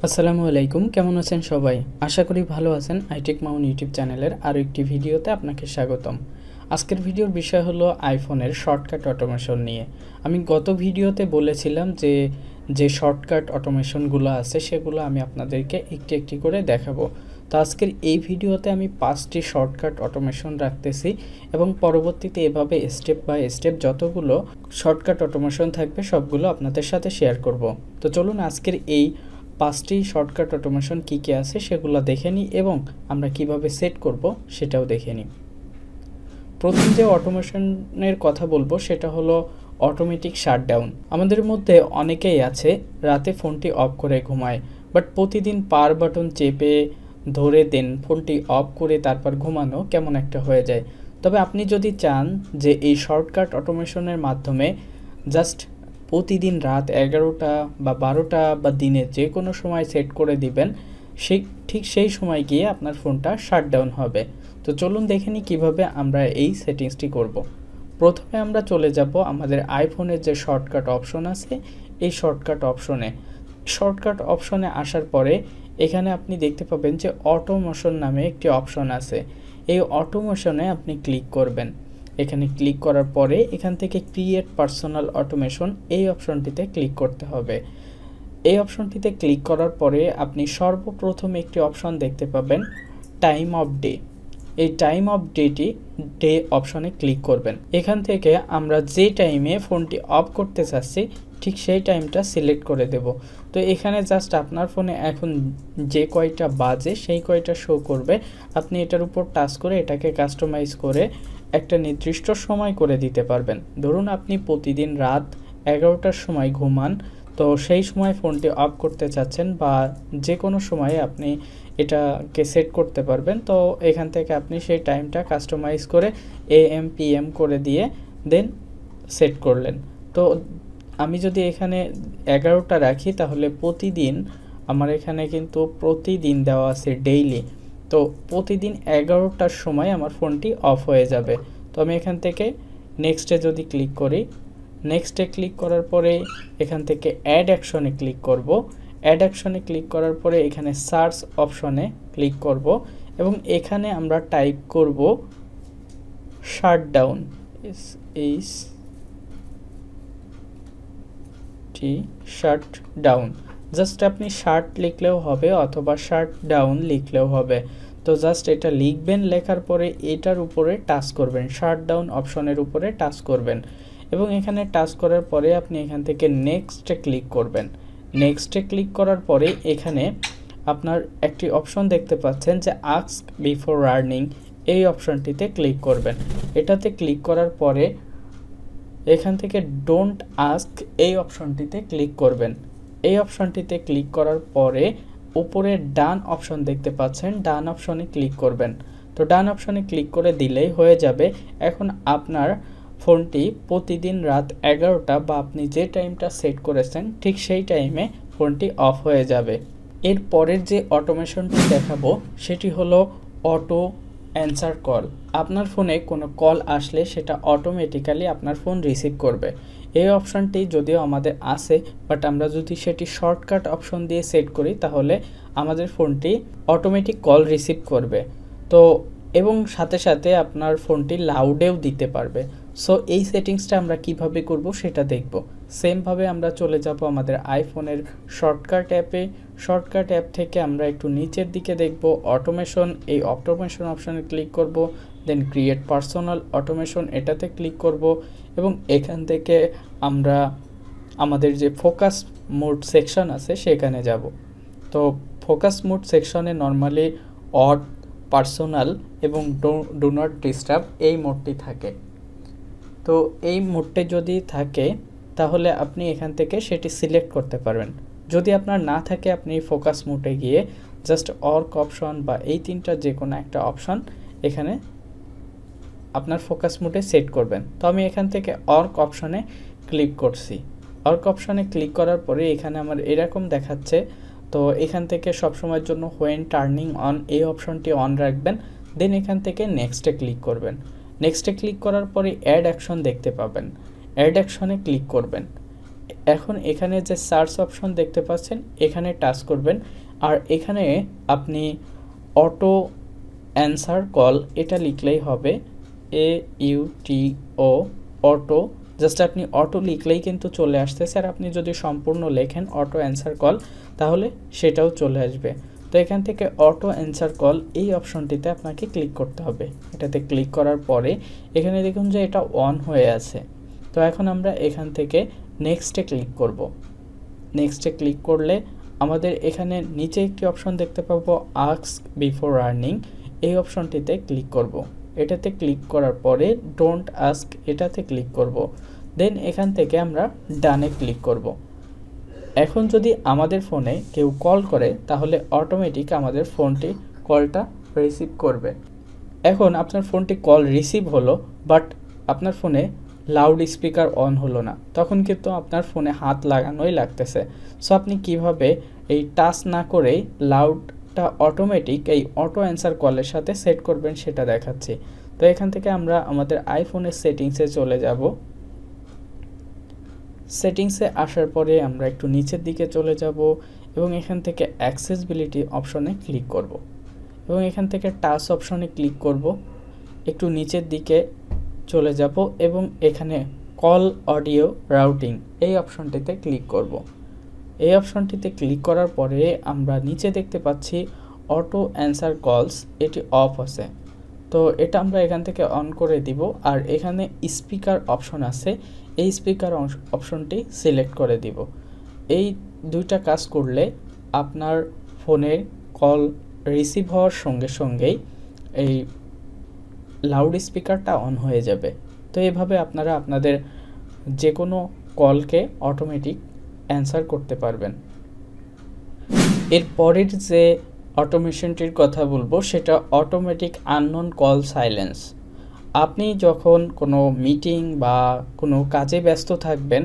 আসসালামু আলাইকুম, কেমন আছেন সবাই? আশা করি ভালো আছেন। iTechMamun ইউটিউব চ্যানেলের আরও একটি ভিডিওতে আপনাকে স্বাগতম। আজকের ভিডিওর বিষয় হলো আইফোনের শর্টকাট অটোমেশন নিয়ে। আমি গত ভিডিওতে বলেছিলাম যে শর্টকাট অটোমেশনগুলো আছে সেগুলো আমি আপনাদেরকে একটি একটি করে দেখাবো। তো আজকের এই ভিডিওতে আমি 5টি শর্টকাট অটোমেশন রাখতেছি এবং পরবর্তীতে এভাবে স্টেপ বাই স্টেপ যতগুলো শর্টকাট অটোমেশন থাকবে সবগুলো আপনাদের সাথে শেয়ার করব। তো চলুন আজকের এই 5টি শর্টকাট অটোমেশন কী কী আছে সেগুলো দেখে নিই এবং আমরা কিভাবে সেট করব সেটাও দেখে নিই। প্রথম যে অটোমেশনের কথা বলবো সেটা হলো অটোমেটিক শাটডাউন। আমাদের মধ্যে অনেকেই আছে রাতে ফোনটি অফ করে ঘুমায়, বাট প্রতিদিন পাওয়ার বাটন চেপে ধরে দেন ফোনটি অফ করে তারপর ঘুমানো কেমন একটা হয়ে যায়। তবে আপনি যদি চান যে এই শর্টকাট অটোমেশনের মাধ্যমে জাস্ট প্রতিদিন রাত 11টা বা 12টা বা দিনে যে কোনো সময় সেট করে দিবেন, ঠিক সেই সময় গিয়ে আপনার ফোনটা শাটডাউন হবে। তো চলুন দেখে নিই কীভাবে আমরা এই সেটিংসটি করব। প্রথমে আমরা চলে যাব আমাদের আইফোনের যে শর্টকাট অপশন আছে এই শর্টকাট অপশনে আসার পরে এখানে আপনি দেখতে পাবেন যে অটোমেশন নামে একটি অপশন আছে। এই অটোমেশনে আপনি ক্লিক করবেন। এখানে ক্লিক করার পরে এখান থেকে ক্রিয়েট পার্সোনাল অটোমেশন এই অপশনটিতে ক্লিক করতে হবে। এই অপশনটিতে ক্লিক করার পরে আপনি সর্বপ্রথম একটি অপশন দেখতে পাবেন টাইম অফ ডে। এই টাইম অফ ডে অপশনে ক্লিক করবেন। এখান থেকে আমরা যে টাইমে ফোনটি অফ করতে চাচ্ছি ঠিক সেই টাইমটা সিলেক্ট করে দেব। তো এখানে জাস্ট আপনার ফোনে এখন যে কয়টা বাজে সেই কয়টা শো করবে। আপনি এটার উপর টাচ করে এটাকে কাস্টমাইজ করে একটা নির্দিষ্ট সময় করে দিতে পারবেন। ধরুন আপনি প্রতিদিন রাত 11টার সময় ঘুমান, তো সেই সময় ফোনটি অফ করতে চাচ্ছেন বা যে কোনো সময়ে আপনি এটাকে সেট করতে পারবেন। তো এখান থেকে আপনি সেই টাইমটা কাস্টমাইজ করে AM PM করে দিয়ে দেন সেট করলেন। তো আমি যদি এখানে 11টা রাখি তাহলে প্রতিদিন আমার এখানে কিন্তু প্রতিদিন দেওয়া আছে ডেইলি। তো প্রতিদিন 11টার সময় আমার ফোনটি অফ হয়ে যাবে। তো আমি এখান থেকে নেক্সটে যদি ক্লিক করি, নেক্সটে ক্লিক করার পরে এখান থেকে অ্যাড অ্যাকশনে ক্লিক করব। অ্যাড অ্যাকশনে ক্লিক করার পরে এখানে সার্চ অপশনে ক্লিক করব এবং এখানে আমরা টাইপ করব শাটডাউন, শাটডাউন। জাস্ট আপনি শার্ট লিখলেও হবে অথবা শাটডাউন লিখলেও হবে। তো জাস্ট এটা লিখবেন, লেখার পরে এটার উপরে টাচ করবেন, শাটডাউন অপশনের উপরে টাচ করবেন এবং এখানে টাচ করার পরে আপনি এখান থেকে নেক্সটে ক্লিক করবেন। নেক্সটে ক্লিক করার পরে এখানে আপনার একটি অপশন দেখতে পাচ্ছেন যে আস্ক বিফোর রানিং, এই অপশনটিতে ক্লিক করবেন। এটাতে ক্লিক করার পরে এখান থেকে ডোন্ট আস্ক এই অপশনটিতে ক্লিক করবেন। এই অপশনটিতে ক্লিক করার পরে উপরে ডান অপশন দেখতে পাচ্ছেন, ডান অপশনে ক্লিক করবেন। তো ডান অপশনে ক্লিক করে দিলেই হয়ে যাবে। এখন আপনার ফোনটি প্রতিদিন রাত 11টা বা আপনি যে টাইমটা সেট করেছেন ঠিক সেই টাইমে ফোনটি অফ হয়ে যাবে। এর পরের যে অটোমেশনটি দেখাবো সেটি হলো অটো অ্যান্সার কল। আপনার ফোনে কোনো কল আসলে সেটা অটোমেটিক্যালি আপনার ফোন রিসিভ করবে। এই অপশানটি যদিও আমাদের আছে, বাট আমরা যদি সেটি শর্টকাট অপশন দিয়ে সেট করি তাহলে আমাদের ফোনটি অটোমেটিক কল রিসিভ করবে। তো এবং সাথে সাথে আপনার ফোনটি লাউডেও দিতে পারবে। সো এই সেটিংসটা আমরা কিভাবে করব সেটা দেখব। সেমভাবে আমরা চলে যাব আমাদের আইফোনের শর্টকাট অ্যাপে। শর্টকাট অ্যাপ থেকে আমরা একটু নিচের দিকে দেখব অটোমেশন, এই অটোমেশন অপশানে ক্লিক করব, দেন ক্রিয়েট পার্সোনাল অটোমেশন এটাতে ক্লিক করব এবং এখান থেকে আমরা আমাদের যে ফোকাস মোড সেকশন আছে সেখানে যাব। তো ফোকাস মোড সেকশনে নর্মালি অড, পার্সোনাল এবং ডু নট ডিস্টার্ব এই মোডটি থাকে। তো এই মোডটি যদি থাকে তাহলে আপনি এখান থেকে সেটি সিলেক্ট করতে পারবেন। যদি আপনার না থাকে আপনি ফোকাস মোডে গিয়ে জাস্ট অর্ক অপশন বা এই তিনটা যে কোনো একটা অপশন এখানে আপনার ফোকাস মোডে সেট করবেন। তো আমি এখান থেকে অর্ক অপশনে ক্লিক করছি। অর্ক অপশনে ক্লিক করার পরে এখানে আমার এরকম দেখাচ্ছে। তো এখান থেকে সবসময়ের জন্য হোয়েন টার্নিং অন এই অপশনটি অন রাখবেন। দেন এখান থেকে নেক্সটে ক্লিক করবেন। নেক্সটে ক্লিক করার পরে অ্যাড অ্যাকশন দেখতে পাবেন। অ্যাড অ্যাকশনে ক্লিক করবেন। এখন এখানে যে সার্চ অপশন দেখতে পাচ্ছেন এখানে টাচ করবেন, আর এখানে আপনি অটো অ্যান্সার কল এটা লিখলেই হবে, AUTO অটো, জাস্ট আপনি অটো লিখলেই কিন্তু চলে আসতেছে। আর আপনি যদি সম্পূর্ণ লেখেন অটো অ্যান্সার কল তাহলে সেটাও চলে আসবে। তো এখান থেকে অটো অ্যান্সার কল এই অপশনটিতে আপনাকে ক্লিক করতে হবে। এটাতে ক্লিক করার পরে এখানে দেখুন যে এটা অন হয়ে আছে। তো এখন আমরা এখান থেকে নেক্সটে ক্লিক করব। নেক্সটে ক্লিক করলে আমাদের এখানে নিচে একটি অপশন দেখতে পাবো, আস্ক বিফোর আর্নিং, এই অপশনটিতে ক্লিক করব। এটাতে ক্লিক করার পরে ডোন্ট আস্ক এটাতে ক্লিক করব। দেন এখান থেকে আমরা ডানে ক্লিক করব। এখন যদি আমাদের ফোনে কেউ কল করে তাহলে অটোমেটিক আমাদের ফোনটি কলটা রিসিভ করবে। এখন আপনার ফোনটি কল রিসিভ হলো, বাট আপনার ফোনে লাউড স্পিকার অন হলো না, তখন কিন্তু আপনার ফোনে হাত লাগানোই লাগতেছে। সো আপনি কিভাবে এই টাচ না করেই লাউডটা অটোমেটিক এই অটো অ্যান্সার কলের সাথে সেট করবেন সেটা দেখাচ্ছি। তো এখান থেকে আমরা আমাদের আইফোনের সেটিংসে চলে যাব। সেটিংসে আসার পরে আমরা একটু নিচের দিকে চলে যাব এবং এখান থেকে অ্যাক্সেসিবিলিটি অপশনে ক্লিক করব এবং এখান থেকে টাচ অপশনে ক্লিক করব। একটু নিচের দিকে চলে যাব এবং এখানে কল অডিও রাউটিং এই অপশনটিতে ক্লিক করব। এই অপশনটিতে ক্লিক করার পরে আমরা নিচে দেখতে পাচ্ছি অটো অ্যান্সার কলস, এটি অফ আছে। তো এটা আমরা এখান থেকে অন করে দিব। আর এখানে স্পিকার অপশন আছে, এই স্পিকার অপশনটি সিলেক্ট করে দিব। এই দুইটা কাজ করলে আপনার ফোনের কল রিসিভ হওয়ার সঙ্গে সঙ্গেই এই লাউড স্পিকারটা অন হয়ে যাবে। তো এইভাবে আপনারা আপনাদের যে কোনো কলকে অটোমেটিক অ্যান্সার করতে পারবেন। এর পরের যে অটোমেশনটির কথা বলবো সেটা অটোমেটিক আননোন কল সাইলেন্স। আপনি যখন কোনো মিটিং বা কোনো কাজে ব্যস্ত থাকবেন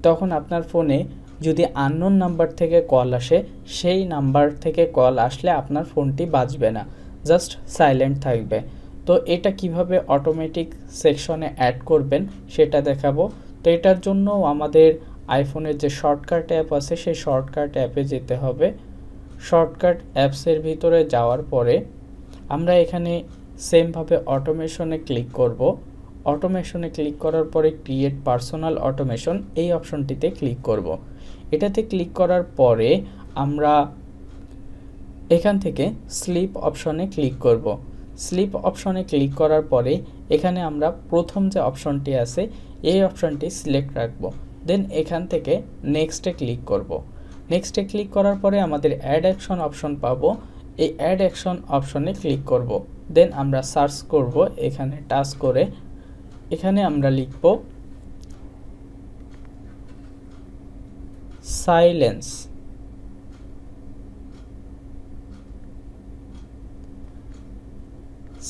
তখন আপনার ফোনে যদি আননোন নাম্বার থেকে কল আসে, সেই নাম্বার থেকে কল আসলে আপনার ফোনটি বাজবে না, জাস্ট সাইলেন্ট থাকবে। তো এটা কিভাবে অটোমেটিক সেকশনে অ্যাড করবেন সেটা দেখাবো। তো এটার জন্য আমাদের আইফোনের যে শর্টকাট অ্যাপ আছে সেই শর্টকাট অ্যাপে যেতে হবে। শর্টকাট অ্যাপসের ভিতরে যাওয়ার পরে আমরা এখানে সেমভাবে অটোমেশনে ক্লিক করব। অটোমেশনে ক্লিক করার পরে ক্রিয়েট পার্সোনাল অটোমেশন এই অপশনটিতে ক্লিক করব। এটাতে ক্লিক করার পরে আমরা এখান থেকে স্লিপ অপশনে ক্লিক করব। স্লিপ অপশনে ক্লিক করার পরে এখানে আমরা প্রথম যে অপশনটি আছে এই অপশনটি সিলেক্ট রাখব। দেন এখান থেকে নেক্সটে ক্লিক করব। নেক্সটে ক্লিক করার পরে আমাদের অ্যাড অ্যাকশন অপশন পাবো, এই অ্যাড অ্যাকশন অপশনে ক্লিক করব। দেন আমরা সার্চ করব, এখানে টাচ করে এখানে আমরা লিখব সাইলেন্স।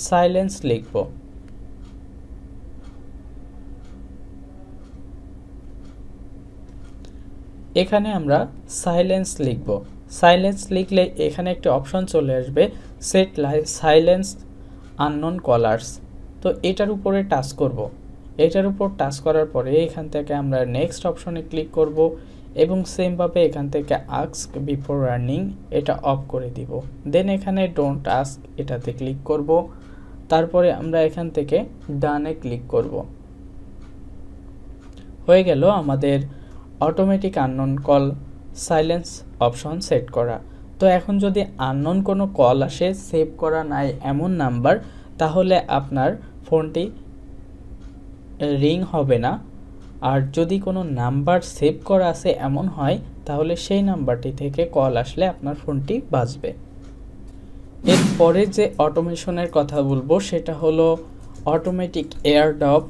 সাইলেন্স লিখব। এখানে আমরা সাইলেন্স লিখব। সাইলেন্স লিখলে এখানে একটি অপশন চলে আসবে, সেট সাইলেন্স আননোন কলার্স। তো এটার উপরে টাচ করব। এটার উপর টাচ করার পরে এখান থেকে আমরা নেক্সট অপশনে ক্লিক করব এবং সেমভাবে এখান থেকে আস্ক বিফোর রানিং এটা অফ করে দিব। দেন এখানে ডোন্ট আস্ক এটাতে ক্লিক করব। তারপরে আমরা এখান থেকে ডানে ক্লিক করব। হয়ে গেল আমাদের automatic unknown call silence option set করা। তো এখন যদি আননোন কোনো কল আসে, সেভ করা নাই এমন নাম্বার, তাহলে আপনার ফোনটি রিং হবে না। আর যদি কোনো নাম্বার সেভ করা আছে এমন হয় তাহলে সেই নাম্বারটি থেকে কল আসলে আপনার ফোনটি বাজবে। এরপরে যে অটোমেশনের কথা বলবো সেটা হলো অটোমেটিক এয়ারড্রপ।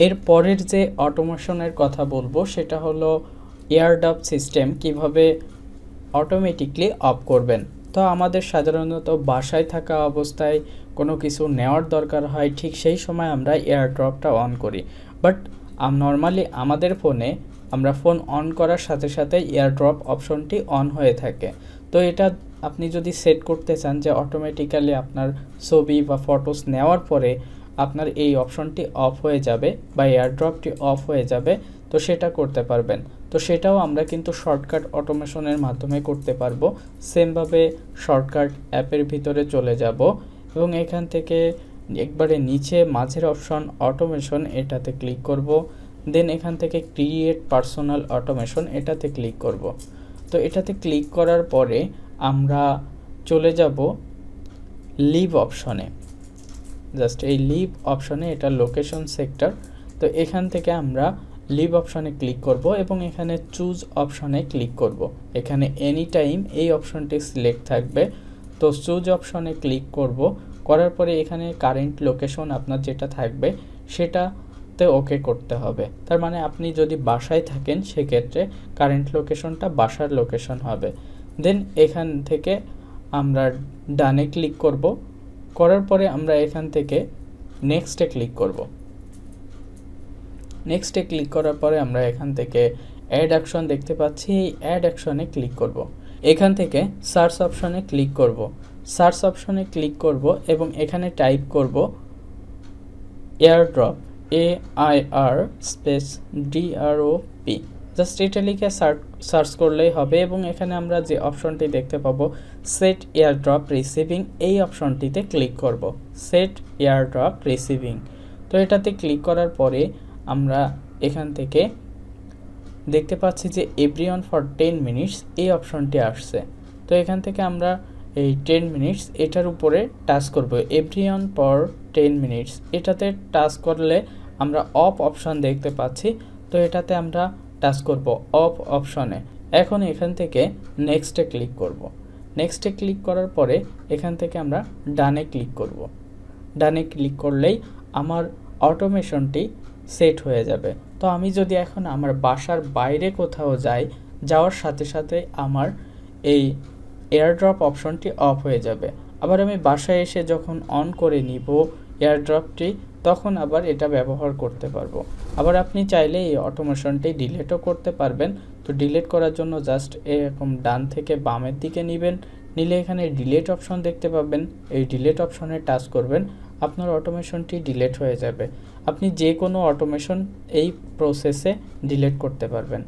এর পরের যে অটোমেশনের কথা বলবো সেটা হলো এয়ারড্রপ সিস্টেম কিভাবে অটোমেটিকলি অফ করবেন। তো আমাদের সাধারণত বাসায় থাকা অবস্থায় কোনো কিছু নেওয়ার দরকার হয়, ঠিক সেই সময় আমরা এয়ারড্রপটা অন করি। বাট নর্মালি আমাদের ফোনে আমরা ফোন অন করার সাথে সাথে এয়ারড্রপ অপশনটি অন হয়ে থাকে। তো এটা আপনি যদি সেট করতে চান যে অটোমেটিক্যালি আপনার ছবি বা ফটোস নেওয়ার পরে আপনার এই অপশনটি অফ হয়ে যাবে বা এয়ারড্রপটি অফ হয়ে যাবে, তো সেটা করতে পারবেন। তো সেটাও আমরা কিন্তু শর্টকাট অটোমেশনের মাধ্যমে করতে পারবো। সেমভাবে শর্টকাট অ্যাপের ভিতরে চলে যাব এবং এখান থেকে একবারে নিচে মাঝের অপশন অটোমেশন, এটাতে ক্লিক করব। দেন এখান থেকে ক্রিয়েট পার্সোনাল অটোমেশন, এটাতে ক্লিক করব। তো এটাতে ক্লিক করার পরে আমরা চলে যাব লিভ অপশনে। জাস্ট এই লিভ অপশনে, এটা লোকেশন সেক্টর। তো এখান থেকে আমরা লিভ অপশনে ক্লিক করব এবং এখানে চুজ অপশনে ক্লিক করব। এখানে এনি টাইম এই অপশনটি সিলেক্ট থাকবে। তো চুজ অপশনে ক্লিক করব, করার পরে এখানে কারেন্ট লোকেশন আপনার যেটা থাকবে সেটাতে ওকে করতে হবে। তার মানে আপনি যদি বাসায় থাকেন সেক্ষেত্রে কারেন্ট লোকেশনটা বাসার লোকেশন হবে। দেন এখান থেকে আমরা ডানে ক্লিক করব, করার পরে আমরা এখান থেকে নেক্সটে ক্লিক করব। নেক্সটে ক্লিক করার পরে আমরা এখান থেকে অ্যাড অ্যাকশন দেখতে পাচ্ছি, এই অ্যাড অ্যাকশনে ক্লিক করব। এখান থেকে সার্চ অপশনে ক্লিক করব। সার্চ অপশনে ক্লিক করব এবং এখানে টাইপ করব airdrop, AIR space DROP। Just এটা লিখে সার্চ করলেই হবে এবং এখানে আমরা যে অপশনটি দেখতে পাবো সেট এয়ারড্রপ রিসিভিং, এই অপশনটিতে ক্লিক করব। Set airdrop receiving. তো এটাতে ক্লিক করার পরে আমরা এখান থেকে দেখতে পাচ্ছি যে এভরিওয়ান ফর 10 মিনিটস, এই অপশনটি আসছে। তো এখান থেকে আমরা এই 10 মিনিটস এটার উপরে টাচ করব। এভরিওয়ান ফর 10 মিনিটস এটাতে টাচ করলে আমরা অফ অপশন দেখতে পাচ্ছি। তো এটাতে আমরা টাচ করব অফ অপশনে। এখন এখান থেকে নেক্সটে ক্লিক করব। নেক্সটে ক্লিক করার পরে এখান থেকে আমরা ডানে ক্লিক করব। ডানে ক্লিক করলেই আমার অটোমেশনটি সেট হয়ে যাবে। তো আমি যদি এখন আমার বাসার বাইরে কোথাও যাই, যাওয়ার সাথে সাথে আমার এই এয়ারড্রপ অপশনটি অফ হয়ে যাবে। আবার আমি বাসায় এসে যখন অন করে নিব এয়ারড্রপটি, তখন আবার এটা ব্যবহার করতে পারবো। আবার আপনি চাইলে এই অটোমেশনটি ডিলিটও করতে পারবেন। তো ডিলিট করার জন্য জাস্ট এরকম ডান থেকে বামের দিকে নেবেন, নিলে এখানে ডিলিট অপশন দেখতে পাবেন। এই ডিলিট অপশনে টাচ করবেন, আপনার অটোমেশনটি ডিলিট হয়ে যাবে। আপনি যে কোনো অটোমেশন এই প্রসেসে ডিলিট করতে পারবেন।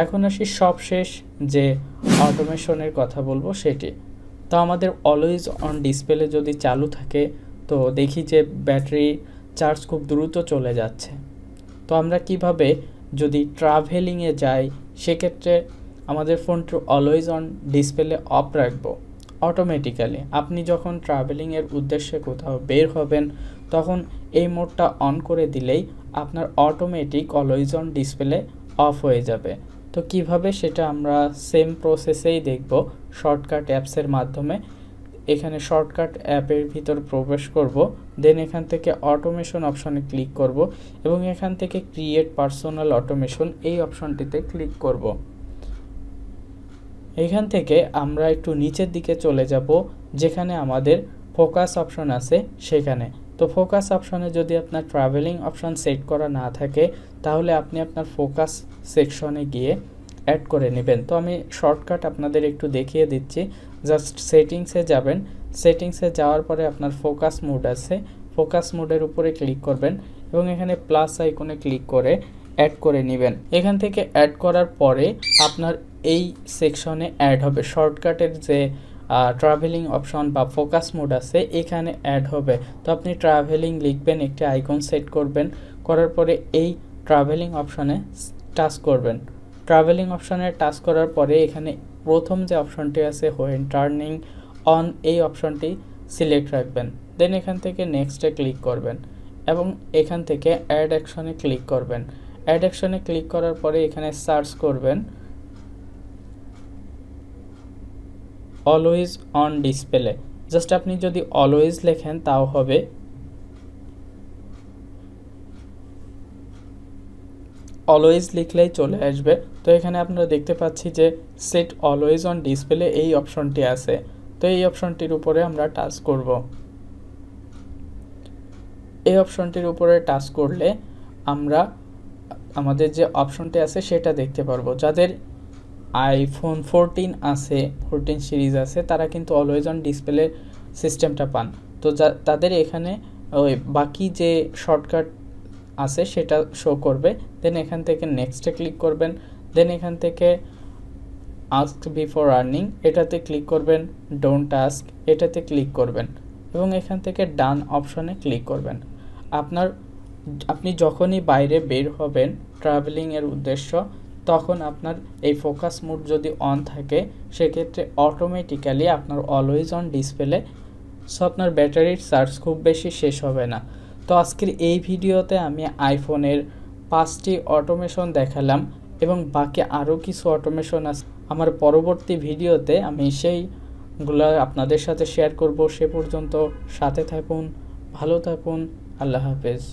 এখন আসি সবশেষ যে অটোমেশনের কথা বলবো সেটি। তো আমাদের অলওয়েজ অন ডিসপ্লে যদি চালু থাকে, তো দেখি যে ব্যাটারি চার্জ খুব দ্রুত চলে যাচ্ছে। তো আমরা কিভাবে যদি ট্রাভেলিংয়ে যাই সেক্ষেত্রে আমাদের ফোনটি অলওয়েজ অন ডিসপ্লে অফ রাখবো অটোমেটিক্যালি। আপনি যখন ট্রাভেলিংয়ের উদ্দেশ্যে কোথাও বের হবেন তখন এই মোডটা অন করে দিলেই আপনার automatic always on display of হয়ে যাবে। তো কিভাবে সেটা আমরা সেম প্রসেসেই দেখব শর্টকাট অ্যাপসের মাধ্যমে। এখানে শর্টকাট অ্যাপের ভিতর প্রবেশ করব, দেন এখান থেকে অটোমেশন অপশনে ক্লিক করব এবং এখান থেকে ক্রিয়েট পার্সোনাল অটোমেশন, এই অপশনটিতে ক্লিক করব। এখান থেকে আমরা একটু নিচের দিকে চলে যাব, যেখানে আমাদের ফোকাস অপশন আছে সেখানে। তো ফোকাস অপশনে যদি আপনার ট্রাভেলিং অপশন সেট করা না থাকে তাহলে আপনি আপনার ফোকাস সেকশনে গিয়ে অ্যাড করে নেবেন। তো আমি শর্টকাট আপনাদের একটু দেখিয়ে দিচ্ছি। জাস্ট সেটিংসে যাবেন, সেটিংসে যাওয়ার পরে আপনার ফোকাস মোড আছে, ফোকাস মোডের উপরে ক্লিক করবেন এবং এখানে প্লাস আইকনে ক্লিক করে অ্যাড করে নেবেন। এখান থেকে অ্যাড করার পরে আপনার এই সেকশনে অ্যাড হবে শর্টকাটের যে ট্রাভেলিং অপশন বা ফোকাস মোড আছে, এখানে অ্যাড হবে। তো আপনি ট্রাভেলিং লিখবেন, একটি আইকন সেট করবেন, করার পরে এই ট্রাভেলিং অপশনে টাচ করবেন। ট্রাভেলিং অপশনে টাচ করার পরে এখানে প্রথম যে অপশনটি আছে হোয়েন টার্নিং অন, এই অপশনটি সিলেক্ট রাখবেন। দেন এখান থেকে নেক্সটে ক্লিক করবেন এবং এখান থেকে অ্যাড অ্যাকশনে ক্লিক করবেন। অ্যাড অ্যাকশনে ক্লিক করার পরে এখানে সার্চ করবেন অলওয়েজ অন ডিসপ্লে। জাস্ট আপনি যদি অলওয়েজ লেখেন তাও হবে। অলওয়েজ লিখলেই চলে আসবে। তো এখানে আপনারা দেখতে পাচ্ছি যে সেট অলওয়েজ অন ডিসপ্লে, এই অপশনটি আছে। তো এই অপশনটির উপরে আমরা টাচ করব। এই অপশনটির উপরে টাচ করলে আমরা আমাদের যে অপশনটি আছে সেটা দেখতে পারবো। যাদের আইফোন 14 আছে, 14 সিরিজ আছে, তারা কিন্তু অলওয়েজ অন ডিসপ্লে সিস্টেমটা পান। তো তাদের এখানে ওই বাকি যে শর্টকাট আছে সেটা শো করবে। দেন এখান থেকে নেক্সটে ক্লিক করবেন। দেন এখান থেকে আস্ক বিফোর আর্নিং এটাতে ক্লিক করবেন, ডোন্ট আস্ক এটাতে ক্লিক করবেন এবং এখান থেকে ডান অপশনে ক্লিক করবেন। আপনি যখনই বাইরে বের হবেন ট্রাভেলিংয়ের উদ্দেশ্য, তখন আপনার এই ফোকাস মোড যদি অন থাকে সেক্ষেত্রে অটোমেটিক্যালি আপনার অলওয়েজ অন ডিসপ্লে, সো আপনার ব্যাটারির চার্জ খুব বেশি শেষ হবে না। তো আজকের এই ভিডিওতে আমি আইফোনের 5টি অটোমেশন দেখালাম এবং বাকি আরও কিছু অটোমেশন আছে। আমার পরবর্তী ভিডিওতে আমি সেইগুলো আপনাদের সাথে শেয়ার করব। সে পর্যন্ত সাথে থাকুন, ভালো থাকুন, আল্লাহ হাফেজ।